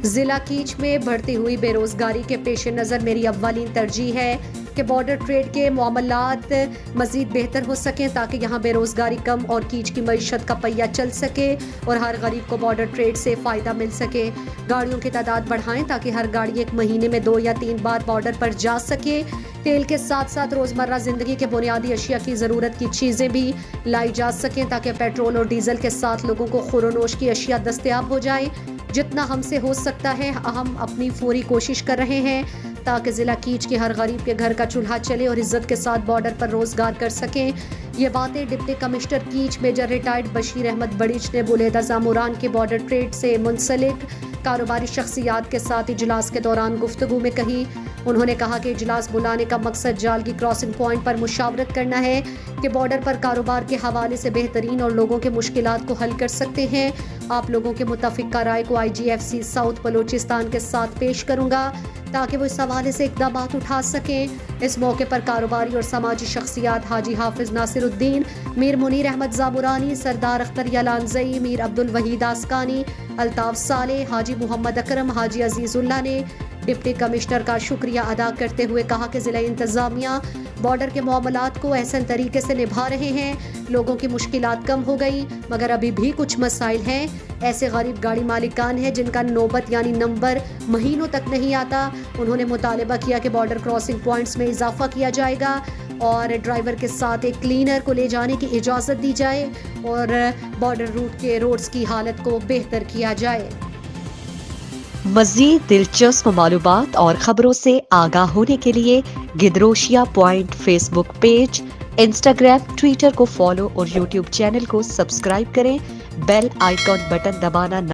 ضلع کیچ میں بڑھتی ہوئی بے روزگاری کے پیش نظر میری اولین ترجیح ہے کہ بارڈر ٹریڈ کے معاملات مزید بہتر ہو سکیں تاکہ یہاں بے روزگاری کم اور کیچ کی معیشت کا پہیہ چل سکے اور ہر غریب کو بارڈر ٹریڈ سے فائدہ مل سکے۔ گاڑیوں کی تعداد بڑھائیں تاکہ ہر گاڑی ایک مہینے میں 2 یا 3 بار بارڈر پر جا سکے۔ تیل کے ساتھ ساتھ روزمرہ زندگی کے بنیادی اشیاء کی ضرورت کی چیزیں بھی لائی جا سکیں تاکہ پیٹرول اور ڈیزل کے ساتھ لوگوں کو خور و نوش کی اشیاء دستیاب ہو جائیں۔ جتنا ہم سے ہو سکتا ہے ہم اپنی پوری کوشش کر رہے ہیں تاکہ ضلع کیچ کے ہر غریب کے گھر کا چولہا چلے اور عزت کے ساتھ بارڈر پر روزگار کر سکیں۔ یہ باتیں deputy commissioner Kech major retired Bashir Ahmed Bareech نے بلیدہ زاموران کے بارڈر ٹریڈ سے منسلک کاروباری شخصیات کے ساتھ اجلاس کے دوران گفتگو میں کہی۔ انہوں نے کہا کہ اجلاس بلانے کا مقصد جالگی کراسنگ پوائنٹ پر مشاورت کرنا ہے کہ بارڈر پر کاروبار کے حوالے سے بہترین اور لوگوں کے مشکلات کو حل کر سکتے ہیں۔ آپ لوگوں کے متفقہ رائے کو IGFC ساؤتھ بلوچستان کے ساتھ پیش کروں گا تاکہ وہ اس حوالے سے اقدامات اٹھا سکیں۔ اس موقع پر کاروباری اور سماجی شخصیات حاجی حافظ ناصر الدین، میر منیر احمد زامورانی، سردار اختر یلانزئی، میر عبدالوحید آسکانی، الطاف صالح، حاجی محمد اکرم، حاجی عزیز اللہ نے ڈپٹی کمشنر کا شکریہ ادا کرتے ہوئے کہا کہ ضلع انتظامیہ بارڈر کے معاملات کو احسن طریقے سے نبھا رہے ہیں۔ لوگوں کی مشکلات کم ہو گئی مگر ابھی بھی کچھ مسائل ہیں۔ ایسے غریب گاڑی مالکان ہیں جن کا نوبت یعنی نمبر مہینوں تک نہیں آتا۔ انہوں نے مطالبہ کیا کہ بارڈر کراسنگ پوائنٹس میں اضافہ کیا جائے گا اور ڈرائیور کے ساتھ ایک کلینر کو لے جانے کی اجازت دی جائے اور بارڈر روٹ کے روڈز کی حالت کو بہتر کیا جائے۔ مزید دلچسپ معلومات اور خبروں سے آگاہ ہونے کے لیے Gedrosia point Facebook page, Instagram, Twitter کو فالو اور یوٹیوب چینل کو سبسکرائب کریں۔ Bell icon button دبانا